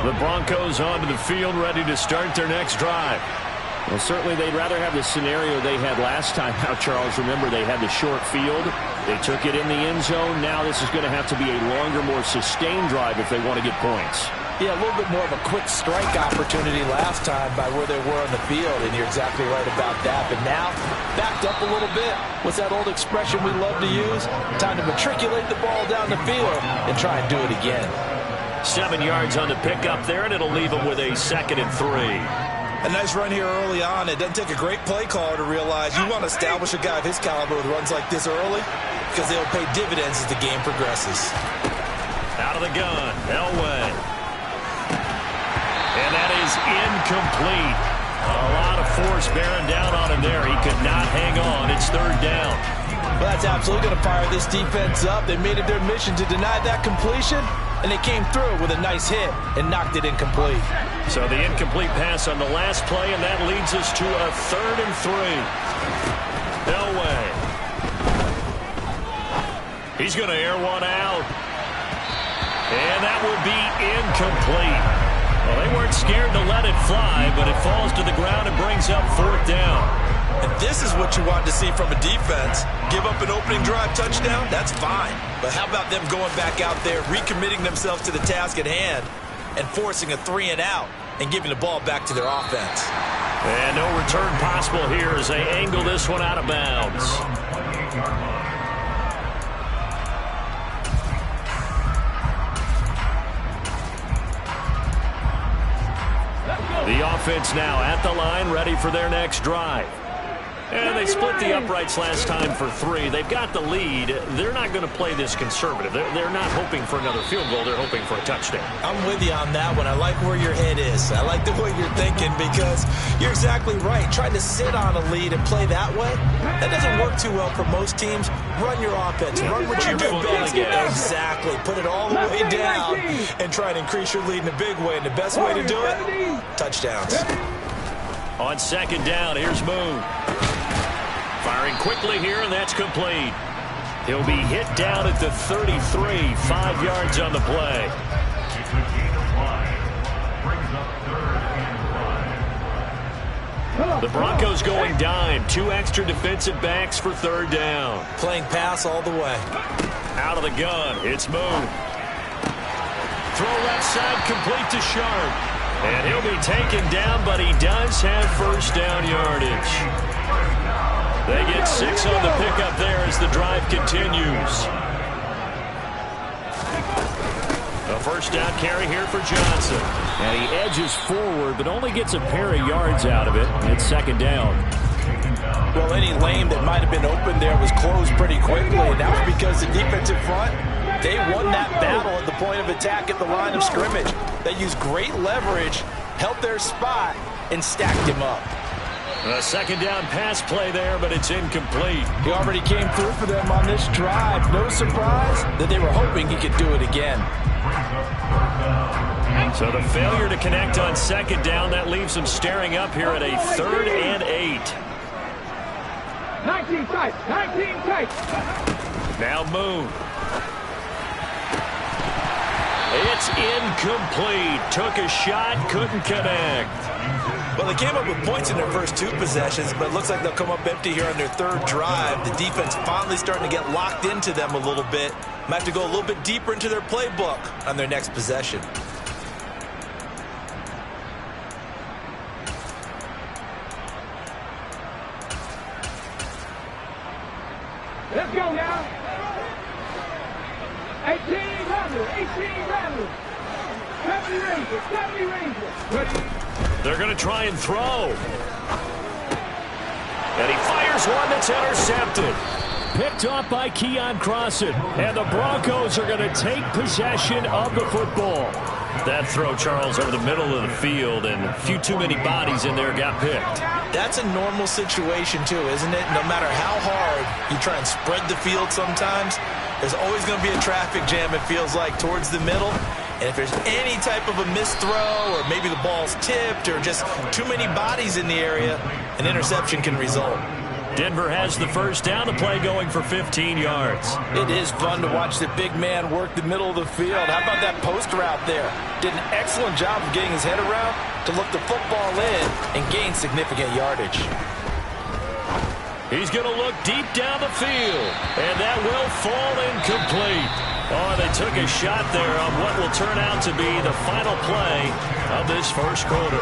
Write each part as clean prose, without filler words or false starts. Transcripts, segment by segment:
The Broncos onto the field, ready to start their next drive. Well, certainly they'd rather have the scenario they had last time out, Charles. Remember, they had the short field. They took it in the end zone. Now this is going to have to be a longer, more sustained drive if they want to get points. Yeah, a little bit more of a quick strike opportunity last time by where they were on the field, and you're exactly right about that. But now, backed up a little bit. What's that old expression we love to use? Time to matriculate the ball down the field and try and do it again. 7 yards on the pickup there, and it'll leave them with a 2nd and 3. A nice run here early on. It doesn't take a great play caller to realize you want to establish a guy of his caliber with runs like this early because they'll pay dividends as the game progresses. Out of the gun, Elway. And that is incomplete. A lot of force bearing down on him there. He could not hang on. It's 3rd down. Well, that's absolutely going to fire this defense up. They made it their mission to deny that completion, and they came through with a nice hit and knocked it incomplete. So the incomplete pass on the last play, and that leads us to a 3rd and 3. Elway. He's going to air one out. And that will be incomplete. Well, they weren't scared to let it fly, but it falls to the ground and brings up 4th down. And this is what you want to see from a defense. Give up an opening drive touchdown, that's fine. But how about them going back out there, recommitting themselves to the task at hand, and forcing a 3 and out, and giving the ball back to their offense. And no return possible here as they angle this one out of bounds. The offense now at the line, ready for their next drive. And they split the uprights last time for 3. They've got the lead. They're not going to play this conservative. They're not hoping for another field goal. They're hoping for a touchdown. I'm with you on that one. I like where your head is. I like the way you're thinking because you're exactly right. Trying to sit on a lead and play that way, that doesn't work too well for most teams. Run your offense. Run what you do best. Exactly. Put it all the way down and try and increase your lead in a big way. And the best way to do it, touchdowns. On 2nd down, here's Moon. Firing quickly here, and that's complete. He'll be hit down at the 33, 5 yards on the play. The Broncos going dime. 2 extra defensive backs for 3rd down. Playing pass all the way. Out of the gun, it's Moon. Throw left side, complete to Sharp. And he'll be taken down, but he does have 1st down yardage. They get 6 on the pickup there as the drive continues. A 1st down carry here for Johnson. And he edges forward, but only gets a pair of yards out of it. It's 2nd down. Well, any lane that might have been open there was closed pretty quickly, and that was because the defensive front, they won that battle at the point of attack at the line of scrimmage. They used great leverage, held their spot, and stacked him up. A 2nd down pass play there, but it's incomplete. He already came through for them on this drive. No surprise that they were hoping he could do it again. So the failure to connect on 2nd down, that leaves them staring up here at a 3rd and 8. 19 tight, 19 tight. Now Moon. It's incomplete. Took a shot, couldn't connect. Well, they came up with points in their first 2 possessions, but it looks like they'll come up empty here on their 3rd drive. The defense finally starting to get locked into them a little bit. Might have to go a little bit deeper into their playbook on their next possession. Let's go now. 18 Rangers, 18 Rangers. 70 Rangers, 70 Rangers. They're going to try and throw. And he fires one that's intercepted. Picked off by Keon Crossan. And the Broncos are going to take possession of the football. That throw, Charles, over the middle of the field, and a few too many bodies in there got picked. That's a normal situation, too, isn't it? No matter how hard you try and spread the field sometimes, there's always going to be a traffic jam, it feels like, towards the middle. And if there's any type of a missed throw, or maybe the ball's tipped, or just too many bodies in the area, an interception can result. Denver has the first down. The play going for 15 yards. It is fun to watch the big man work the middle of the field. How about that post route there? Did an excellent job of getting his head around to look the football in and gain significant yardage. He's going to look deep down the field, and that will fall incomplete. Oh, they took a shot there on what will turn out to be the final play of this first quarter.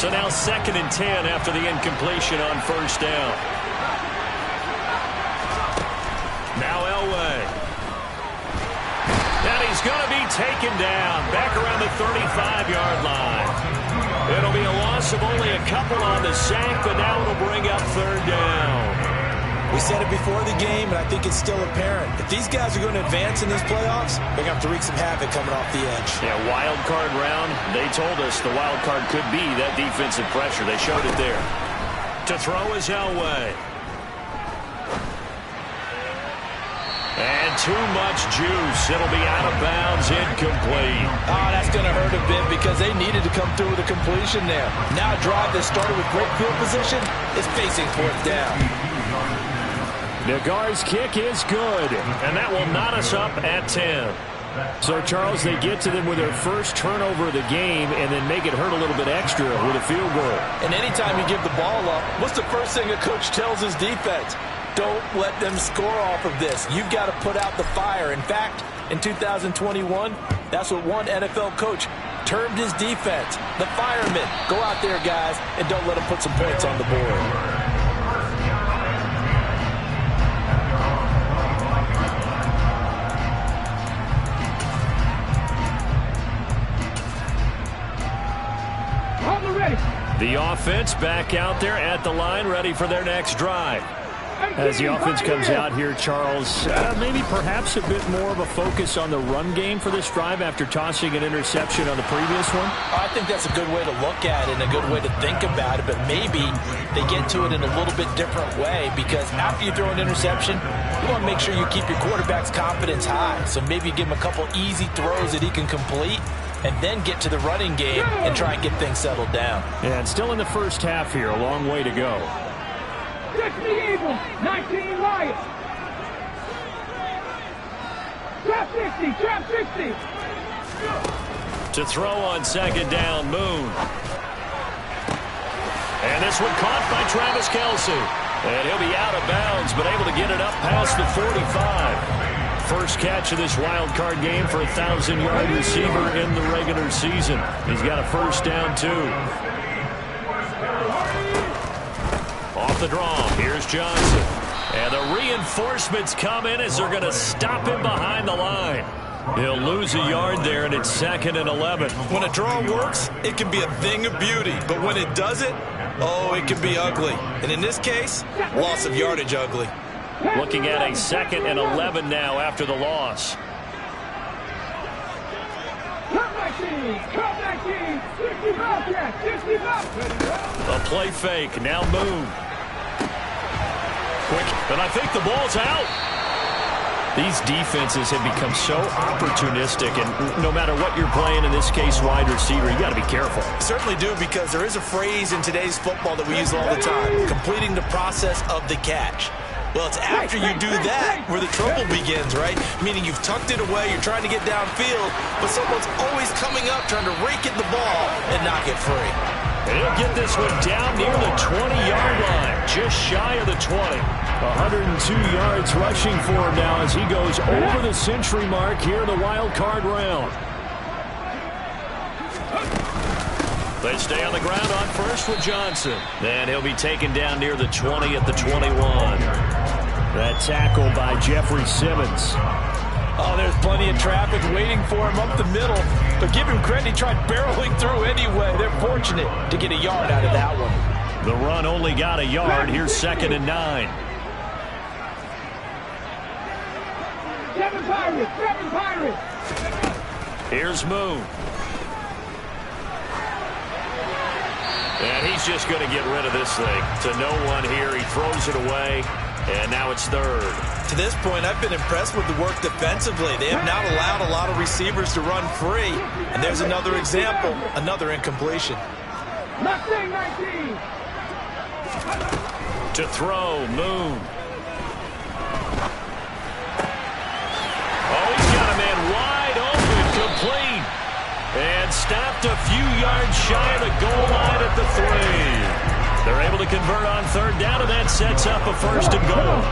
So now 2nd and 10 after the incompletion on first down. Now Elway. And he's going to be taken down back around the 35-yard line. It'll be a loss of only a couple on the sack, but now it'll bring up 3rd down. We said it before the game, and I think it's still apparent. If these guys are going to advance in these playoffs, they're going to have to wreak some havoc coming off the edge. Yeah, wild card round. They told us the wild card could be that defensive pressure. They showed it there. To throw is Elway. And too much juice. It'll be out of bounds, incomplete. Oh, that's going to hurt a bit because they needed to come through with a completion there. Now a drive that started with great field position is facing 4th down. Nagar's kick is good. And that will knot us up at 10. So, Charles, they get to them with their first turnover of the game and then make it hurt a little bit extra with a field goal. And anytime you give the ball up, what's the first thing a coach tells his defense? Don't let them score off of this. You've got to put out the fire. In fact, in 2021, that's what one NFL coach termed his defense. The firemen. Go out there, guys, and don't let them put some points on the board. The offense back out there at the line, ready for their next drive. As the offense comes out here, Charles, maybe perhaps a bit more of a focus on the run game for this drive after tossing an interception on the previous one? I think that's a good way to look at it and a good way to think about it, but maybe they get to it in a little bit different way because after you throw an interception, you want to make sure you keep your quarterback's confidence high. So maybe you give him a couple easy throws that he can complete and then get to the running game and try and get things settled down. Yeah, and still in the first half here, a long way to go. 60 Eagles, 19 Lions. Trap 60, trap 60. To throw on 2nd down, Moon. And this one caught by Travis Kelce. And he'll be out of bounds, but able to get it up past the 45. First catch of this wild card game for a 1,000-yard receiver in the regular season. He's got a first down, too. Off the draw, here's Johnson. And the reinforcements come in as they're going to stop him behind the line. He'll lose a yard there, and it's 2nd and 11. When a draw works, it can be a thing of beauty. But when it doesn't, oh, it can be ugly. And in this case, loss of yardage ugly. Looking at a 2nd and 11 now after the loss. A play fake, now Moon. Quick, and I think the ball's out. These defenses have become so opportunistic, and no matter what you're playing, in this case wide receiver, you got to be careful. Certainly do, because there is a phrase in today's football that we use all the time, completing the process of the catch. Well, it's after you do that where the trouble begins, right? Meaning you've tucked it away, you're trying to get downfield, but someone's always coming up trying to rake at the ball and knock it free. And he'll get this one down near the 20-yard line, just shy of the 20. 102 yards rushing for him now as he goes over the century mark here in the wild card round. They stay on the ground on first with Johnson. Then he'll be taken down near the 20 at the 21. That tackle by Jeffrey Simmons. Oh, there's plenty of traffic waiting for him up the middle. But give him credit, he tried barreling through anyway. They're fortunate to get a yard out of that one. The run only got a yard. Here's 2nd and 9. 7 Pirates, 7 Pirates. Here's Moon. And he's just going to get rid of this thing. To no one here. He throws it away. And now it's third. To this point, I've been impressed with the work defensively. They have not allowed a lot of receivers to run free. And there's another example, another incompletion. Mustang 19. To throw, Moon. Oh, he's got a man wide open, complete. And stopped a few yards shy of the goal line at the 3. They're able to convert on third down, and that sets up a first and goal.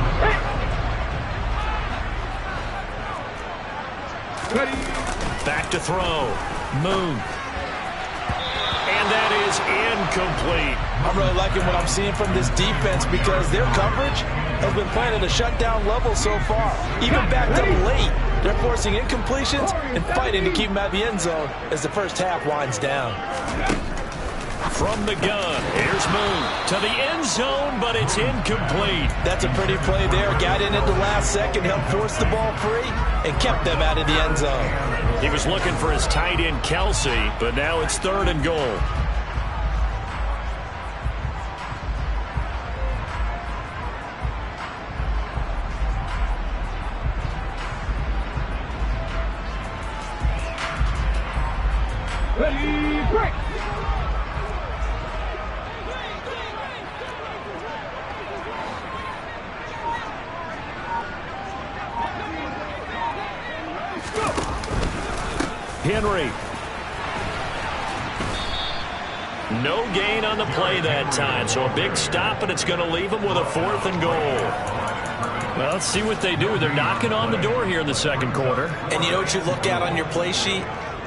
Back to throw. Moon. And that is incomplete. I'm really liking what I'm seeing from this defense because their coverage has been playing at a shutdown level so far. Even backed up late, they're forcing incompletions and fighting to keep them out of the end zone as the first half winds down. From the gun, here's Moon to the end zone, but it's incomplete. That's a pretty play there. Got in at the last second, helped force the ball free, and kept them out of the end zone. He was looking for his tight end, Kelsey, but now it's third and goal. Ready, break. Henry. No gain on the play that time, so a big stop, and it's going to leave them with a fourth and goal. Well, let's see what they do. They're knocking on the door here in the second quarter. And you know what you look at on your play sheet?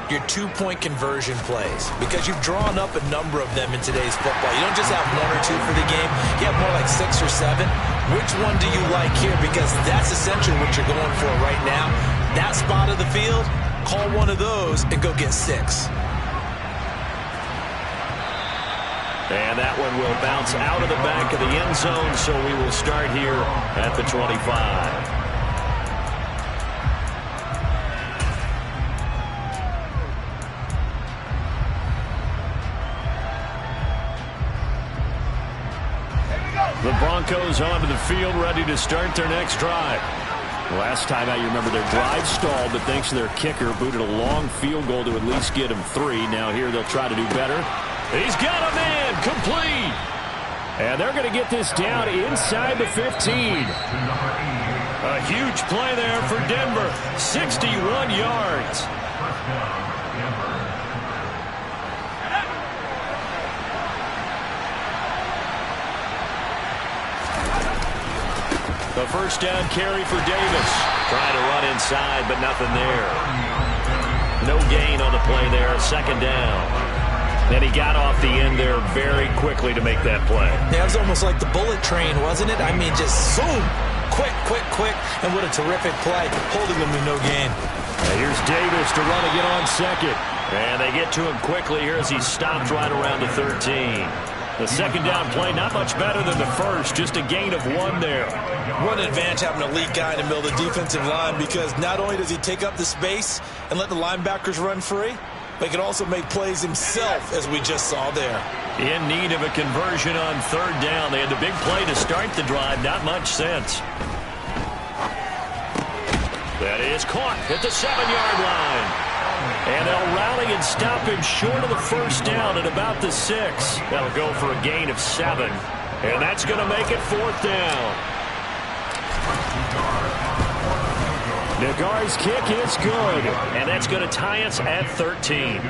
Your two-point conversion plays, because you've drawn up a number of them in today's football. You don't just have one or two for the game. You have more like 6 or 7. Which one do you like here? Because that's essentially what you're going for right now. That spot of the field, call one of those and go get 6. And that one will bounce out of the back of the end zone, so we will start here at the 25. The Broncos onto the field, ready to start their next drive. Last time out, you remember their drive stalled, but thanks to their kicker, booted a long field goal to at least get them 3. Now here they'll try to do better. He's got a man, complete. And they're going to get this down inside the 15. A huge play there for Denver, 61 yards. The first down carry for Davis. Trying to run inside, but nothing there. No gain on the play there. Second down. And he got off the end there very quickly to make that play. Yeah, it was almost like the bullet train, wasn't it? I mean, just zoom. Quick, quick, quick. And what a terrific play, holding them to no gain. Now here's Davis to run again on second. And they get to him quickly here as he stopped right around the 13. The second down play, not much better than the first, just a gain of 1 there. What an advantage having an elite guy in the middle of the defensive line, because not only does he take up the space and let the linebackers run free, but he can also make plays himself, as we just saw there. In need of a conversion on third down. They had the big play to start the drive, not much sense. That is caught at the 7-yard line. And they'll rally and stop him short of the first down at about the 6. That'll go for a gain of 7. And that's going to make it fourth down. Nagar's kick is good. And that's going to tie us at 13.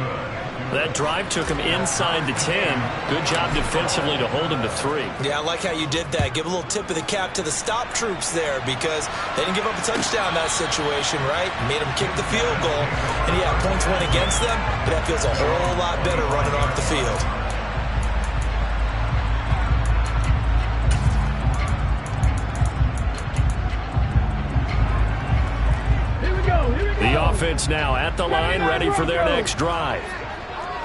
That drive took him inside the 10. Good job defensively to hold him to 3. Yeah, I like how you did that. Give a little tip of the cap to the stop troops there, because they didn't give up a touchdown in that situation, right? Made them kick the field goal. And yeah, points went against them, but that feels a whole lot better running off the field. Here we go. The offense now at the line, ready for their next drive.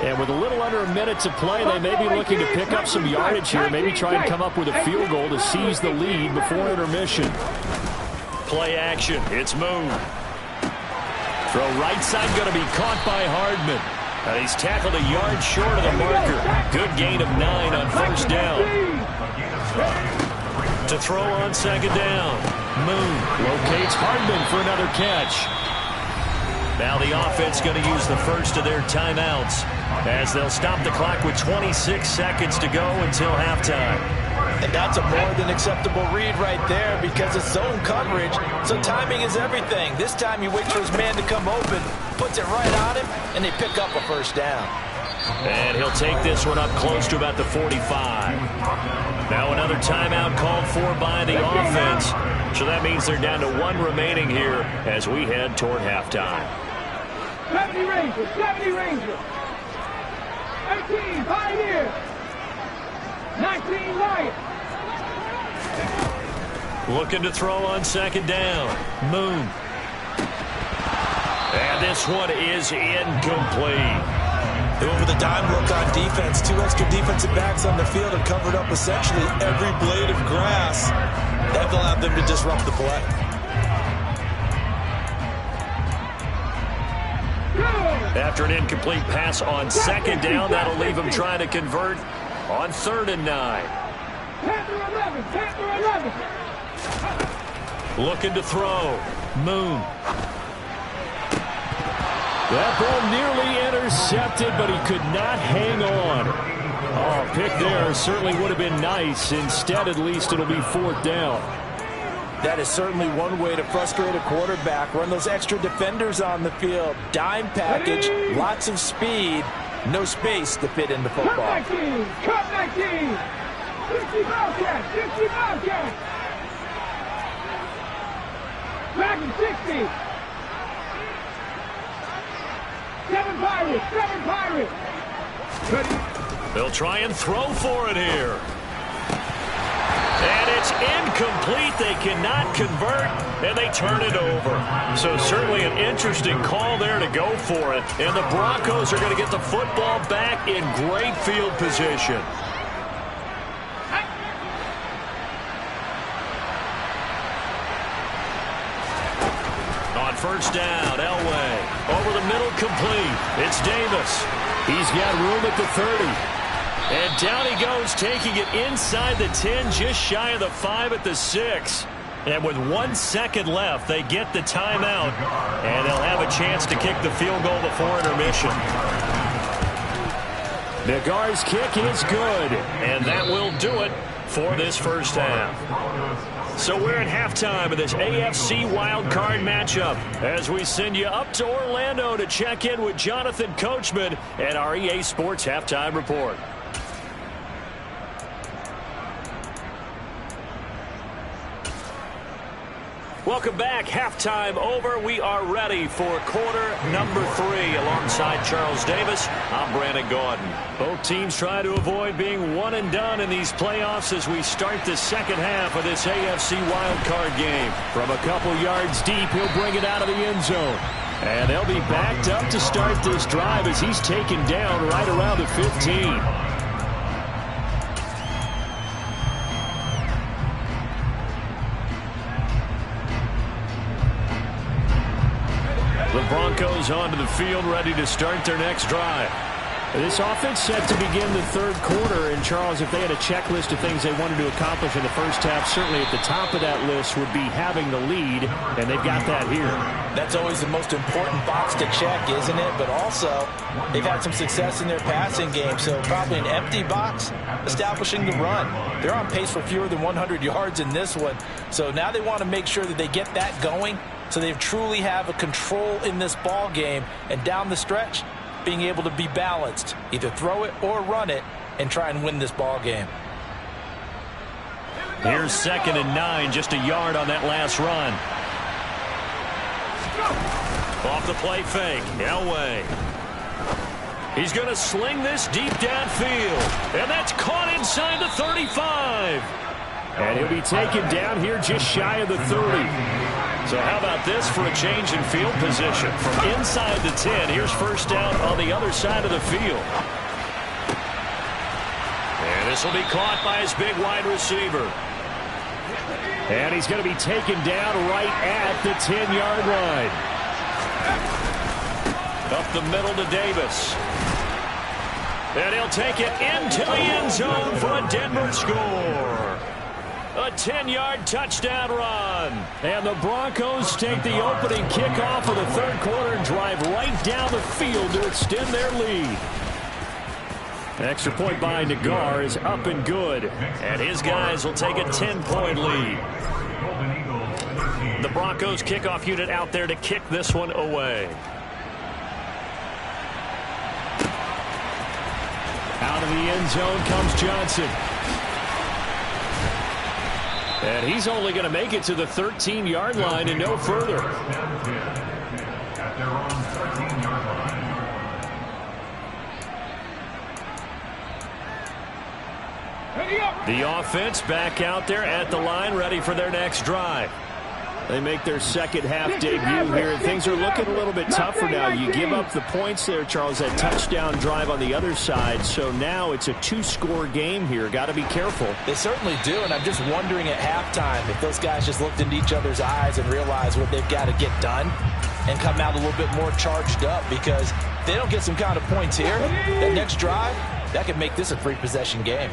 And with a little under a minute to play, they may be looking to pick up some yardage here, maybe try and come up with a field goal to seize the lead before intermission. Play action. It's Moon. Throw right side, going to be caught by Hardman. And he's tackled a yard short of the marker. Good gain of 9 on first down. To throw on second down. Moon locates Hardman for another catch. Now the offense going to use the first of their timeouts as they'll stop the clock with 26 seconds to go until halftime. And that's a more than acceptable read right there because it's zone coverage, so timing is everything. This time he waits for his man to come open, puts it right on him, and they pick up a first down. And he'll take this one up close to about the 45. Now another timeout called for by the offense. So that means they're down to 1 remaining here as we head toward halftime. 70 Rangers, 70 Rangers. 18 Pioneers. 19 Lions. Looking to throw on second down. Moon. And this one is incomplete. Over the dime look on defense. 2 extra defensive backs on the field have covered up essentially every blade of grass. That allowed them to disrupt the play. After an incomplete pass on second down, that'll leave them trying to convert on 3rd and 9. Panther 11, Panther 11. Looking to throw. Moon. That ball nearly intercepted, but he could not hang on. Oh, pick there certainly would have been nice. Instead, at least, it'll be 4th down. That is certainly one way to frustrate a quarterback. Run those extra defenders on the field. Dime package, lots of speed, no space to fit in the football. Cut 19, cut 19. 60 Bobcats, 60 Bobcats. Dragon 60. 7 Pirates, 7 Pirates. They'll try and throw for it here. And it's incomplete. They cannot convert, and they turn it over. So certainly an interesting call there to go for it. And the Broncos are going to get the football back in great field position. On first down, Elway. Over the middle, complete. It's Davis. He's got room at the 30. And down he goes, taking it inside the 10, just shy of the 5 at the 6. And with 1 second left, they get the timeout, and they'll have a chance to kick the field goal before intermission. Nagar's kick is good. And that will do it for this first half. So we're at halftime of this AFC wildcard matchup as we send you up to Orlando to check in with Jonathan Coachman and our EA Sports Halftime Report. Welcome back. Halftime over. We are ready for quarter number 3. Alongside Charles Davis, I'm Brandon Gaudin. Both teams try to avoid being one and done in these playoffs as we start the second half of this AFC wildcard game. From a couple yards deep, he'll bring it out of the end zone. And they'll be backed up to start this drive as he's taken down right around the 15. The Broncos onto the field, ready to start their next drive. This offense set to begin the 3rd quarter. And, Charles, if they had a checklist of things they wanted to accomplish in the first half, certainly at the top of that list would be having the lead, and they've got that here. That's always the most important box to check, isn't it? But also, they've had some success in their passing game, so probably an empty box establishing the run. They're on pace for fewer than 100 yards in this one, so now they want to make sure that they get that going so they truly have a control in this ball game, and down the stretch, being able to be balanced, either throw it or run it, and try and win this ball game. Here's 2nd and 9, just a yard on that last run. Off the play fake, Elway. He's going to sling this deep downfield, and that's caught inside the 35. And he'll be taken down here just shy of the 30. So how about this for a change in field position? From inside the 10, here's first down on the other side of the field. And this will be caught by his big wide receiver. And he's going to be taken down right at the 10-yard line. Up the middle to Davis. And he'll take it into the end zone for a Denver score. A 10-yard touchdown run. And the Broncos take the opening kickoff of the third quarter and drive right down the field to extend their lead. Extra point by Nagar is up and good. And his guys will take a 10-point lead. The Broncos kickoff unit out there to kick this one away. Out of the end zone comes Johnson. And he's only going to make it to the 13-yard line and no further. The offense back out there at the line, ready for their next drive. They make their second half debut here, and things are looking a little bit tougher now. You give up the points there, Charles, that touchdown drive on the other side. So now it's a two-score game here. Got to be careful. They certainly do, and I'm just wondering at halftime if those guys just looked into each other's eyes and realized what they've got to get done and come out a little bit more charged up, because if they don't get some kind of points here, that next drive, that could make this a three-possession game.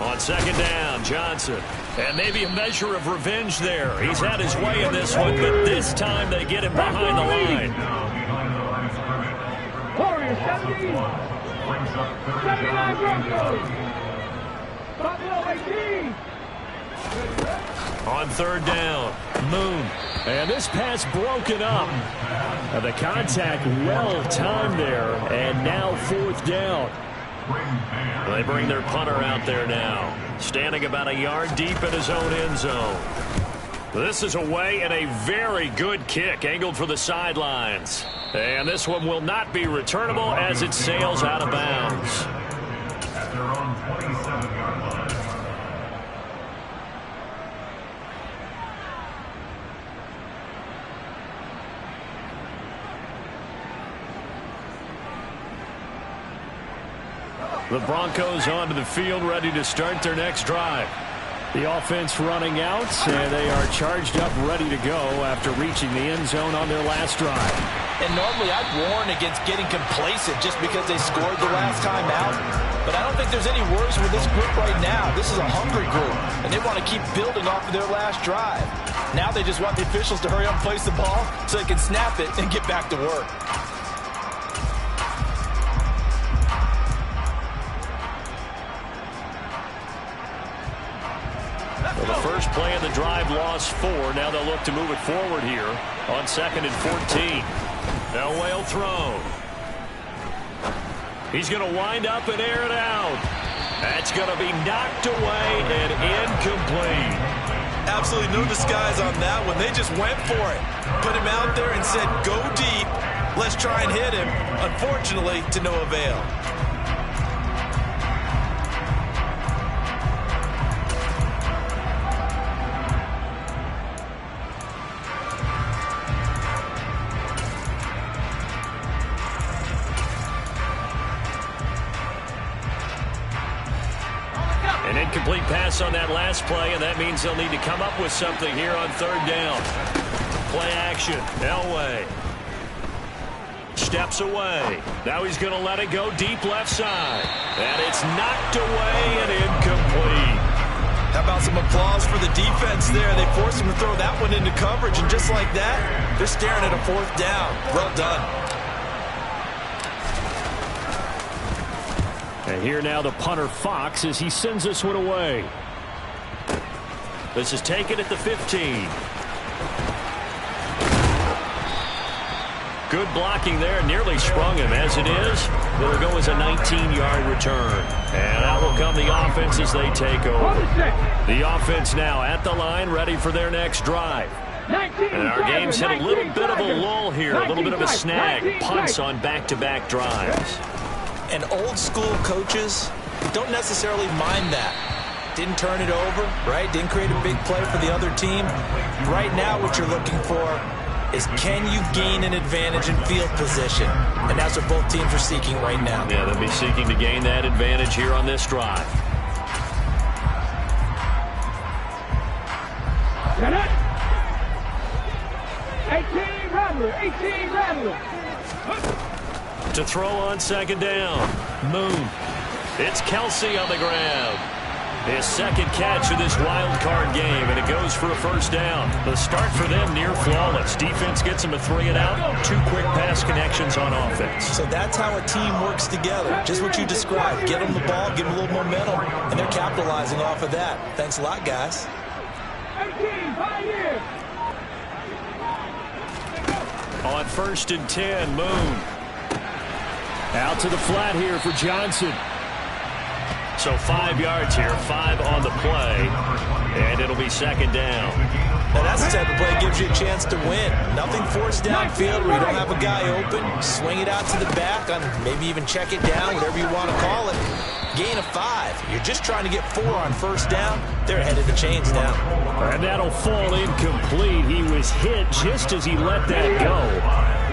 On second down, Johnson. And maybe a measure of revenge there. He's had his way in this one, but this time they get him behind the line. Warriors 17. 79 Broncos. Buffalo 18. On third down, Moon. And this pass broken up. The contact well timed there, and now fourth down. They bring their punter out there now, standing about a yard deep in his own end zone. This is away and a very good kick, angled for the sidelines. And this one will not be returnable as it sails out of bounds. At their own 27-yard line. The Broncos onto the field, ready to start their next drive. The offense running out, and they are charged up, ready to go after reaching the end zone on their last drive. And normally I'd warn against getting complacent just because they scored the last time out. But I don't think there's any worries with this group right now. This is a hungry group, and they want to keep building off of their last drive. Now they just want the officials to hurry up and place the ball so they can snap it and get back to work. Well, the first play of the drive lost 4. Now they'll look to move it forward here on 2nd and 14. Elway will throw. He's going to wind up and air it out. That's going to be knocked away and incomplete. Absolutely no disguise on that one. They just went for it. Put him out there and said, go deep. Let's try and hit him. Unfortunately, to no avail. An incomplete pass on that last play, and that means they'll need to come up with something here on third down. Play action. Elway steps away. Now he's going to let it go deep left side. And it's knocked away and incomplete. How about some applause for the defense there? They forced him to throw that one into coverage, and just like that, they're staring at a fourth down. Well done. And here now the punter Fox as he sends this one away. This is taken at the 15. Good blocking there. Nearly sprung him. As it is, it'll go as a 19-yard return. And out will come the offense as they take over. The offense now at the line, ready for their next drive. And our game's hit a little bit of a lull here, a little bit of a snag. Punts on back-to-back drives. And old school coaches don't necessarily mind that. Didn't turn it over, right? Didn't create a big play for the other team. Right now what you're looking for is, can you gain an advantage in field position? And that's what both teams are seeking right now. Yeah, they'll be seeking to gain that advantage here on this drive. Rattler, 18, Rattler. To throw on second down. Moon. It's Kelsey on the ground. His second catch of this wild card game, and it goes for a first down. The start for them near flawless. Defense gets him a 3 and out. 2 quick pass connections on offense. So that's how a team works together. Just what you described. Get them the ball, give them a little momentum, and they're capitalizing off of that. Thanks a lot, guys. 18, Pioneer. On 1st and 10, Moon. Out to the flat here for Johnson. So 5 yards here, 5 on the play, and it'll be second down. Now that's the type of play that gives you a chance to win. Nothing forced downfield where you don't have a guy open. Swing it out to the back, maybe even check it down, whatever you want to call it. Gain of 5. You're just trying to get 4 on first down. They're ahead of the chains now. And that'll fall incomplete. He was hit just as he let that go.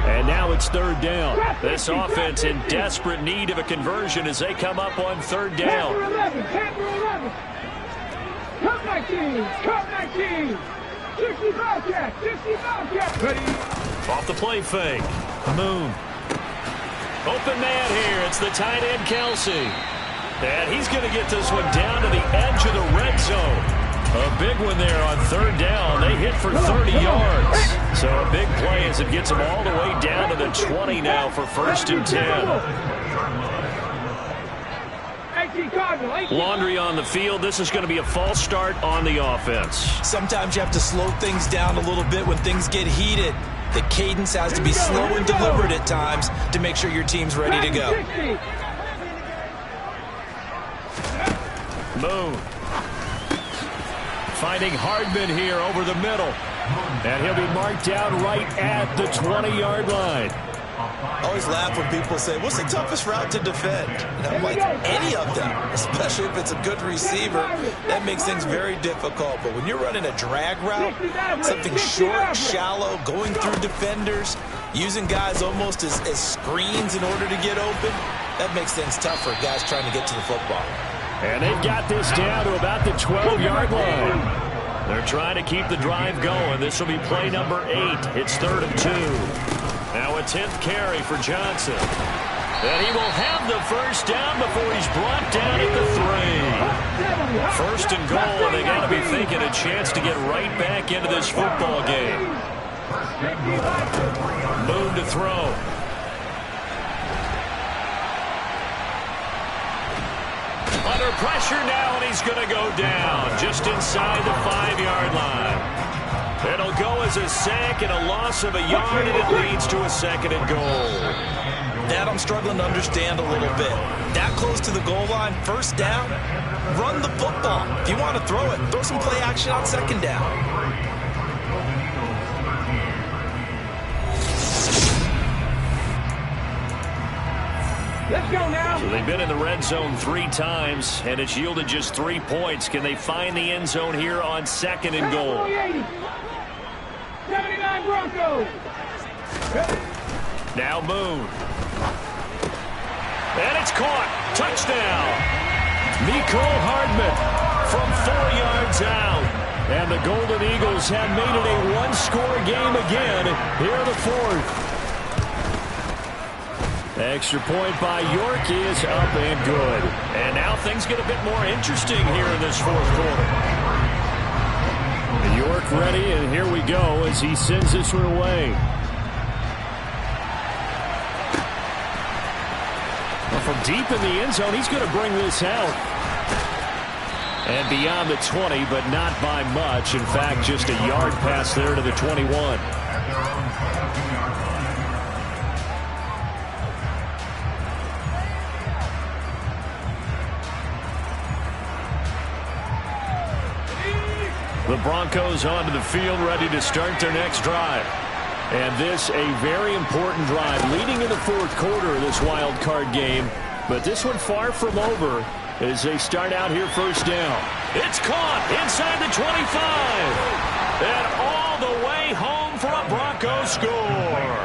And now it's 3rd down. This offense in desperate need of a conversion as they come up on 3rd down. Tampa 11, Tampa 11. Cup 19, Cup 19. 60 Bobcat, 60 Bobcat. Ready? Off the play fake. Moon. Open man here. It's the tight end, Kelsey. And he's going to get this one down to the edge of the red zone. A big one there on 3rd down. They hit for 30 yards. So a big play as it gets them all the way down to the 20 now for 1st and 10. Laundry on the field. This is going to be a false start on the offense. Sometimes you have to slow things down a little bit when things get heated. The cadence has to be slow and deliberate at times to make sure your team's ready to go. Moon. Finding Hardman here over the middle. And he'll be marked down right at the 20-yard line. I always laugh when people say, what's the toughest route to defend? And I'm like, any of them, especially if it's a good receiver. That makes things very difficult. But when you're running a drag route, something short, shallow, going through defenders, using guys almost as screens in order to get open, that makes things tough for guys trying to get to the football. And they've got this down to about the 12-yard line. They're trying to keep the drive going. This will be play number 8. It's 3rd and 2. Now a 10th carry for Johnson. And he will have the first down before he's brought down at the 3. 1st and goal, and they got to be thinking a chance to get right back into this football game. Moon to throw. Under pressure now, and he's going to go down just inside the 5-yard line. It'll go as a sack and a loss of a yard, and it leads to a 2nd and goal. That I'm struggling to understand a little bit. That close to the goal line, 1st down, run the football. If you want to throw it, throw some play action on 2nd down. Let's go now. So they've been in the red zone 3 times, and it's yielded just 3 points. Can they find the end zone here on 2nd and goal? 79 Broncos. Now Moon. And it's caught. Touchdown. Mecole Hardman From 4 yards out. And the Golden Eagles have made it a 1-score game again here in the 4th. Extra point by York is up and good. And now things get a bit more interesting here in this 4th quarter. York ready, and here we go as he sends this one away. Well, from deep in the end zone, he's going to bring this out. And beyond the 20, but not by much. In fact, just a yard pass there to the 21. The Broncos onto the field, ready to start their next drive. And this a very important drive leading in the 4th quarter of this wild card game. But this one far from over as they start out here 1st down. It's caught inside the 25. And all the way home for a Broncos score.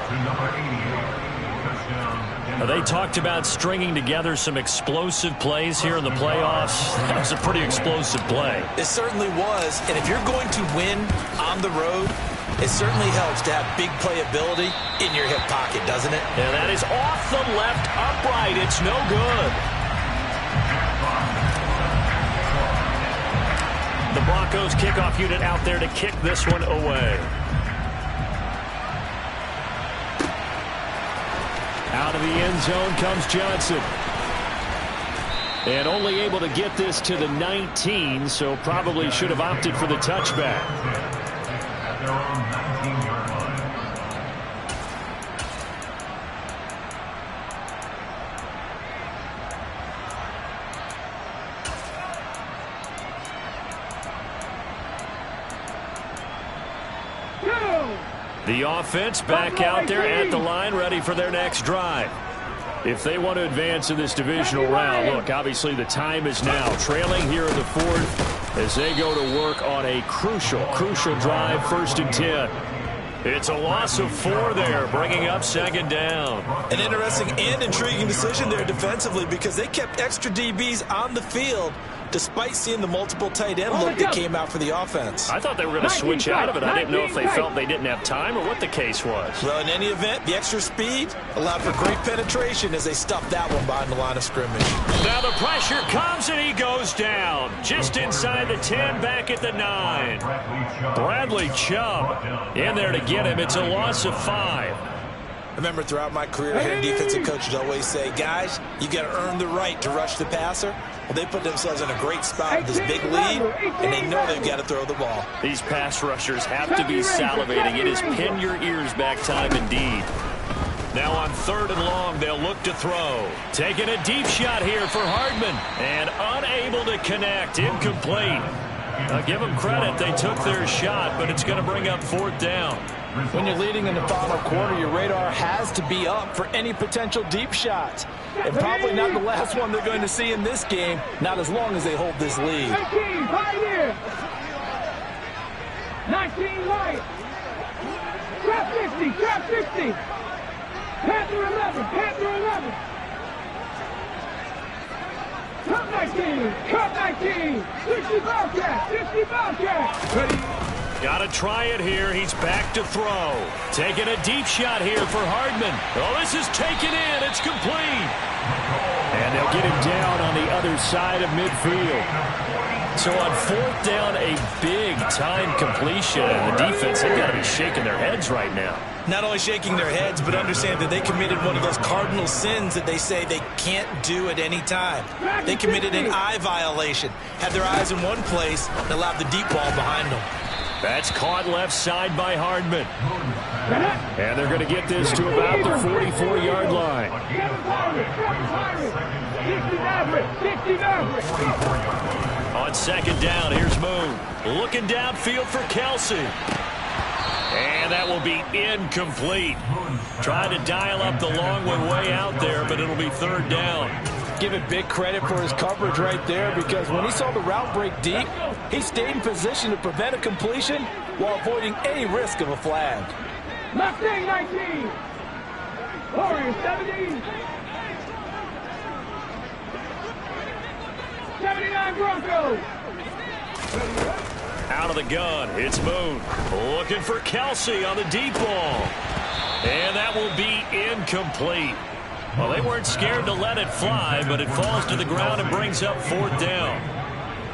They talked about stringing together some explosive plays here in the playoffs. That was a pretty explosive play. It certainly was, and if you're going to win on the road, it certainly helps to have big playability in your hip pocket, doesn't it? And that is off the left upright. It's no good. The Broncos kickoff unit out there to kick this one away. Out of the end zone comes Johnson. And only able to get this to the 19, so probably should have opted for the touchback. Their own 19-yard line. The offense back out there at the line, ready for their next drive. If they want to advance in this divisional round, look, obviously the time is now. Trailing here in the fourth as they go to work on a crucial drive, 1st and 10. It's a loss of 4 there, bringing up 2nd down. An interesting and intriguing decision there defensively because they kept extra DBs on the field despite seeing the multiple tight end look that came out for the offense. I thought they were going to switch out of it. I didn't know if they felt they didn't have time or what the case was. Well, in any event, the extra speed allowed for great penetration as they stuffed that one behind the line of scrimmage. Now the pressure comes and he goes down. Just inside the 10, back at the 9. Bradley Chubb in there to get him. It's a loss of 5. I remember throughout my career hearing defensive coaches always say, guys, you got to earn the right to rush the passer. Well, they put themselves in a great spot with this big lead, and they know they've got to throw the ball. These pass rushers have to be salivating. It is pin your ears back time indeed. Now on 3rd and long, they'll look to throw. Taking a deep shot here for Hardman, and unable to connect, incomplete. I'll give them credit, they took their shot, but it's going to bring up 4th down. When you're leading in the final quarter, your radar has to be up for any potential deep shots. And probably not the last one they're going to see in this game, not as long as they hold this lead. 19, right here. 19, right. Trap 60, trap 60. Panther 11, Panther 11. Cup 19, Cup 19. 60 Bobcat, 60 Bobcat. Ready? Got to try it here. He's back to throw. Taking a deep shot here for Hardman. Oh, this is taken in. It's complete. And they'll get him down on the other side of midfield. So on 4th down, a big-time completion. And the defense, they've got to be shaking their heads right now. Not only shaking their heads, but understand that they committed one of those cardinal sins that they say they can't do at any time. They committed an eye violation, had their eyes in one place, and allowed the deep ball behind them. That's caught left side by Hardman. And they're going to get this to about the 44-yard line. On 2nd down, here's Moon. Looking downfield for Kelsey. And that will be incomplete. Trying to dial up the long one way out there, but it'll be 3rd down. Give it big credit for his coverage right there because when he saw the route break deep, he stayed in position to prevent a completion while avoiding any risk of a flag. Mustang 19. Warriors 17. 79 Broncos. Out of the gun, it's Moon. Looking for Kelsey on the deep ball. And that will be incomplete. Well, they weren't scared to let it fly, but it falls to the ground and brings up 4th down.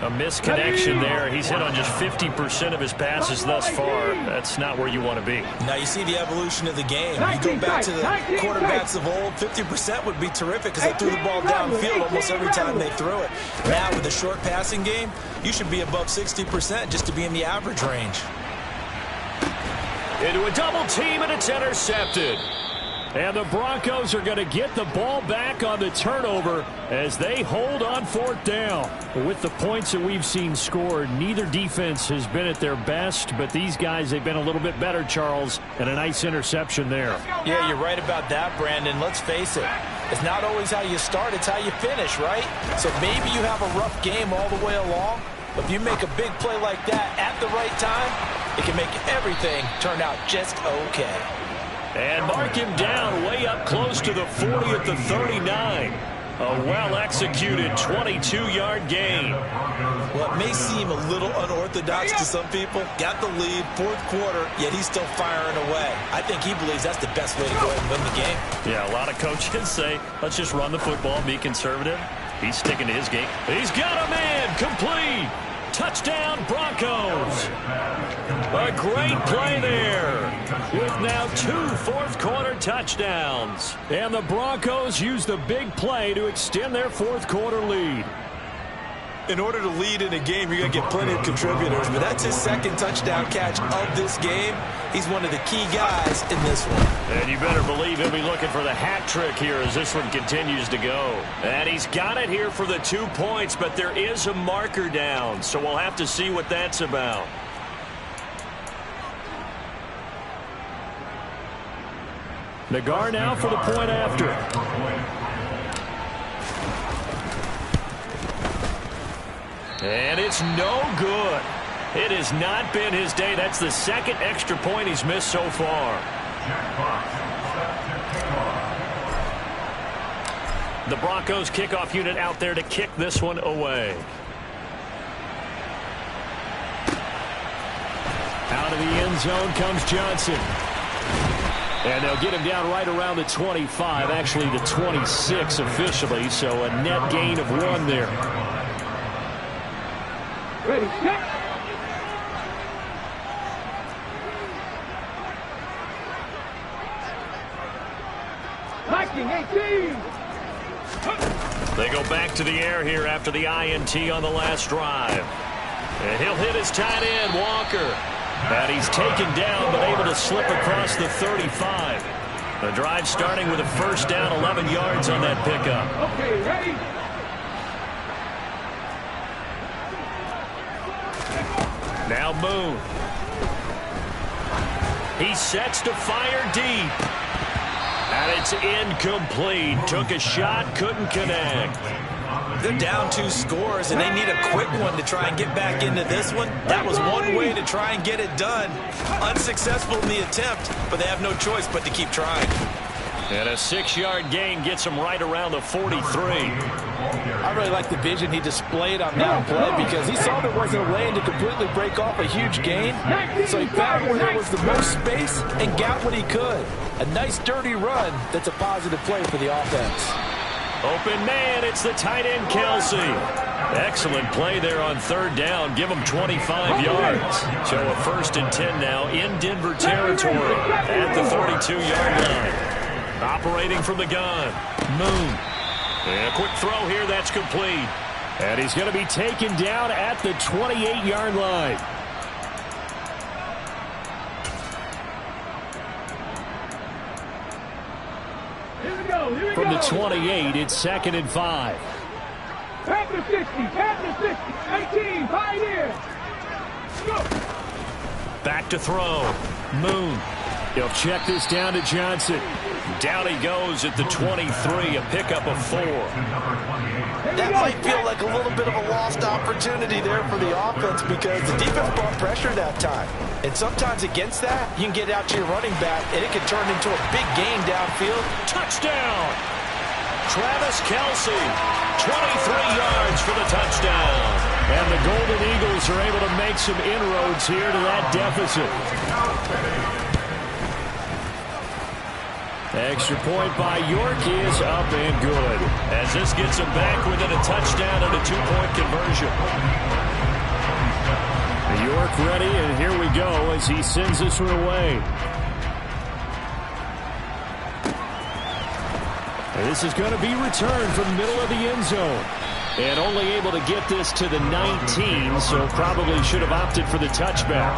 A misconnection there. He's hit on just 50% of his passes thus far. That's not where you want to be. Now you see the evolution of the game. You go back to the quarterbacks of old, 50% would be terrific because they threw the ball downfield almost every time they threw it. Now with a short passing game, you should be above 60% just to be in the average range. Into a double team, and it's intercepted. And the Broncos are going to get the ball back on the turnover as they hold on 4th down. With the points that we've seen scored, neither defense has been at their best, but these guys, they've been a little bit better, Charles, and a nice interception there. Yeah, you're right about that, Brandon. Let's face it. It's not always how you start, it's how you finish, right? So maybe you have a rough game all the way along, but if you make a big play like that at the right time, it can make everything turn out just okay. And mark him down way up close to the 40 at the 39. A well-executed 22-yard gain. Well, it may seem a little unorthodox to some people. Got the lead, fourth quarter, yet he's still firing away. I think he believes that's the best way to go ahead and win the game. Yeah, a lot of coaches say, let's just run the football and be conservative. He's sticking to his game. He's got a man, complete. Touchdown, Broncos. A great play there with now 2 fourth-quarter touchdowns. And the Broncos use the big play to extend their fourth-quarter lead. In order to lead in a game, you're going to get plenty of contributors, but that's his second touchdown catch of this game. He's one of the key guys in this one. And you better believe he'll be looking for the hat trick here as this one continues to go. And he's got it here for the 2 points, but there is a marker down, so we'll have to see what that's about. Nagar now for the point after. And it's no good. It has not been his day. That's the second extra point he's missed so far. The Broncos kickoff unit out there to kick this one away. Out of the end zone comes Johnson. And they'll get him down right around the 25, actually the 26 officially, so a net gain of 1 there. Ready, set. Liking 18. They go back to the air here after the INT on the last drive. And he'll hit his tight end, Walker. And he's taken down, but able to slip across the 35. The drive starting with a first down, 11 yards on that pickup. Okay, ready? Now Moon. He sets to fire deep. And it's incomplete. Took a shot, couldn't connect. They're down 2 scores, and they need a quick one to try and get back into this one. That was one way to try and get it done. Unsuccessful in the attempt, but they have no choice but to keep trying. And a 6-yard gain gets him right around the 43. I really like the vision he displayed on that play because he saw there wasn't a lane to completely break off a huge gain. So he found where there was the most space and got what he could. A nice dirty run that's a positive play for the offense. Open man, it's the tight end, Kelsey. Excellent play there on third down. Give him 25 yards. So a 1st and 10 now in Denver territory at the 32-yard line. Operating from the gun, Moon. And a quick throw here, that's complete. And he's going to be taken down at the 28-yard line. From the 28, it's 2nd and 5. Panther 60, Panther 60, 18, Pioneer. Go. Back to throw, Moon. He'll check this down to Johnson. Down he goes at the 23, a pickup of 4. That might feel like a little bit of a lost opportunity there for the offense because the defense brought pressure that time. And sometimes against that, you can get out to your running back, and it can turn into a big gain downfield. Touchdown! Travis Kelce, 23 yards for the touchdown. And the Golden Eagles are able to make some inroads here to that deficit. Extra point by York is up and good, as this gets him back within a touchdown and a 2-point conversion. York ready, and here we go as he sends this one away. And this is going to be returned from the middle of the end zone. And only able to get this to the 19, so probably should have opted for the touchback.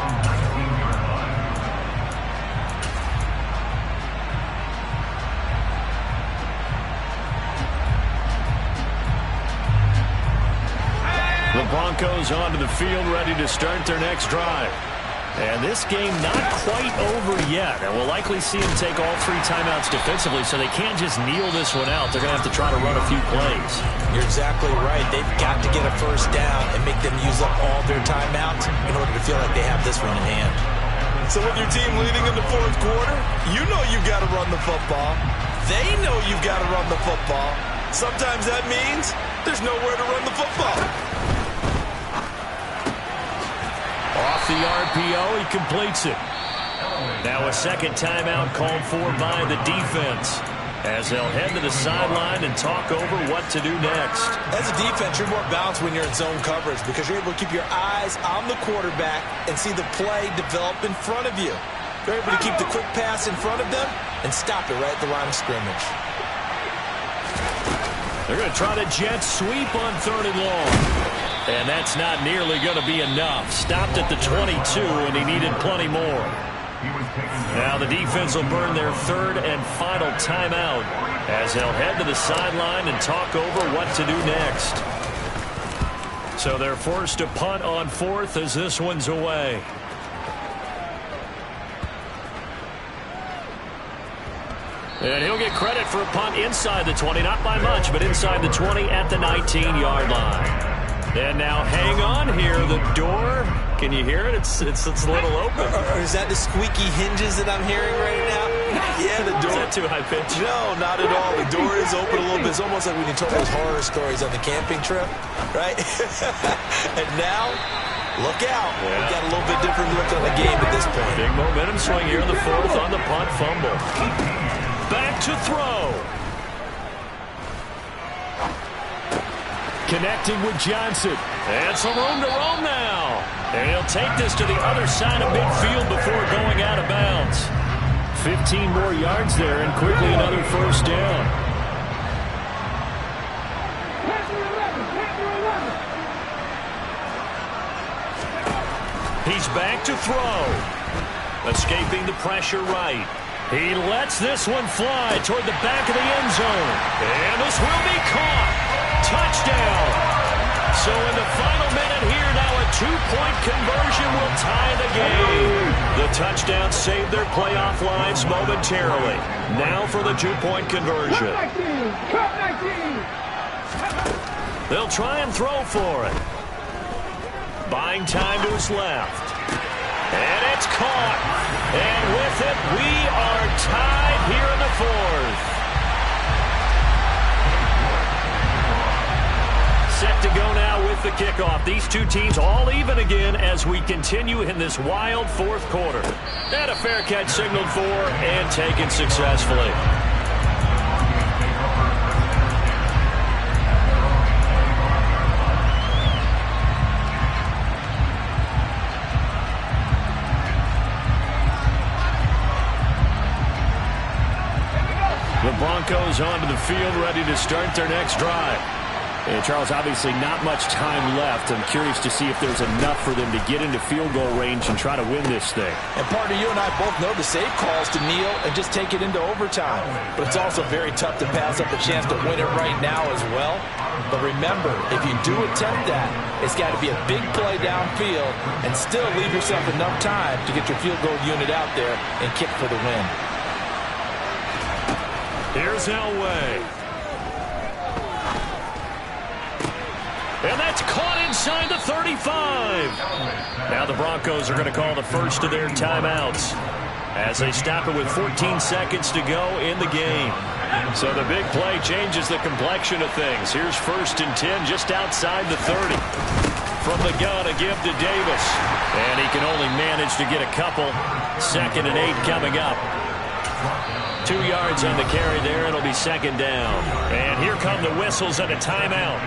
The Broncos onto the field, ready to start their next drive. And this game not quite over yet. And we'll likely see them take all 3 timeouts defensively, so they can't just kneel this one out. They're going to have to try to run a few plays. You're exactly right. They've got to get a first down and make them use up all their timeouts in order to feel like they have this one in hand. So with your team leading in the fourth quarter, you know you've got to run the football. They know you've got to run the football. Sometimes that means there's nowhere to run the football. Off the RPO, he completes it. Now a second timeout called for by the defense, as they'll head to the sideline and talk over what to do next. As a defense, you're more balanced when you're in zone coverage because you're able to keep your eyes on the quarterback and see the play develop in front of you. You're able to keep the quick pass in front of them and stop it right at the line of scrimmage. They're going to try to jet sweep on 3rd and long. And that's not nearly going to be enough. Stopped at the 22, and he needed plenty more. Now the defense will burn their 3rd and final timeout as they'll head to the sideline and talk over what to do next. So they're forced to punt on 4th as this one's away. And he'll get credit for a punt inside the 20, not by much, but inside the 20 at the 19-yard line. And now hang on here, the door, can you hear it? It's a little open. Or is that the squeaky hinges that I'm hearing right now? Yeah, the door. Is that too high pitch? No, not at all. The door is open a little bit. It's almost like when you told those horror stories on the camping trip, right? And now, look out. Yeah. We've got a little bit different look on the game at this point. Big momentum swing here in the 4th on the punt fumble. Back to throw. Connecting with Johnson. And some room to roam now. And he'll take this to the other side of midfield before going out of bounds. 15 more yards there and quickly another first down. He's back to throw. Escaping the pressure right. He lets this one fly toward the back of the end zone. And this will be caught. Touchdown. So in the final minute here, now a 2-point conversion will tie the game. The touchdown saved their playoff lines momentarily. Now for the 2-point conversion. They'll try and throw for it. Buying time to his left. And it's caught. And with it, we are tied here in the 4th. Set to go now with the kickoff. These two teams all even again as we continue in this wild 4th quarter. And a fair catch signaled for and taken successfully. The Broncos onto the field, ready to start their next drive. And Charles, obviously not much time left. I'm curious to see if there's enough for them to get into field goal range and try to win this thing. And partner, you and I both know the save calls to kneel and just take it into overtime. But it's also very tough to pass up a chance to win it right now as well. But remember, if you do attempt that, it's got to be a big play downfield and still leave yourself enough time to get your field goal unit out there and kick for the win. Here's Elway. And that's caught inside the 35. Now the Broncos are going to call the first of their timeouts as they stop it with 14 seconds to go in the game. So the big play changes the complexion of things. Here's 1st and 10 just outside the 30. From the gun, a give to Davis. And he can only manage to get a couple. 2nd and 8 coming up. 2 yards on the carry there. It'll be 2nd down. And here come the whistles and a timeout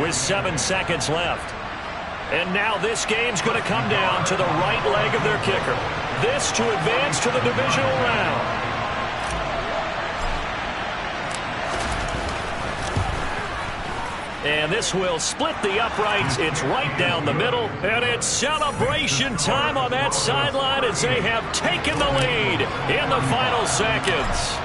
with 7 seconds left. And now this game's going to come down to the right leg of their kicker. This to advance to the divisional round. And this will split the uprights. It's right down the middle. And it's celebration time on that sideline as they have taken the lead in the final seconds.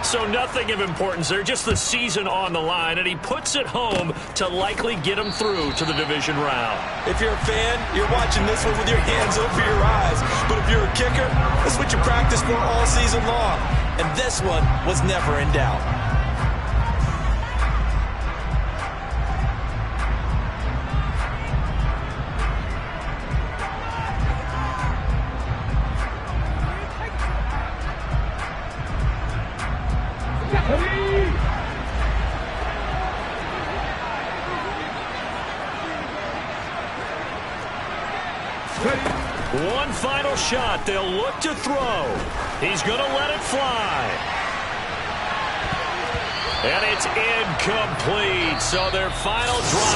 So nothing of importance there, just the season on the line. And he puts it home to likely get them through to the division round. If you're a fan, you're watching this one with your hands over your eyes. But if you're a kicker, that's what you practice for all season long. And this one was never in doubt. One final shot. They'll look to throw. He's going to let it fly. And it's incomplete. So their final drive.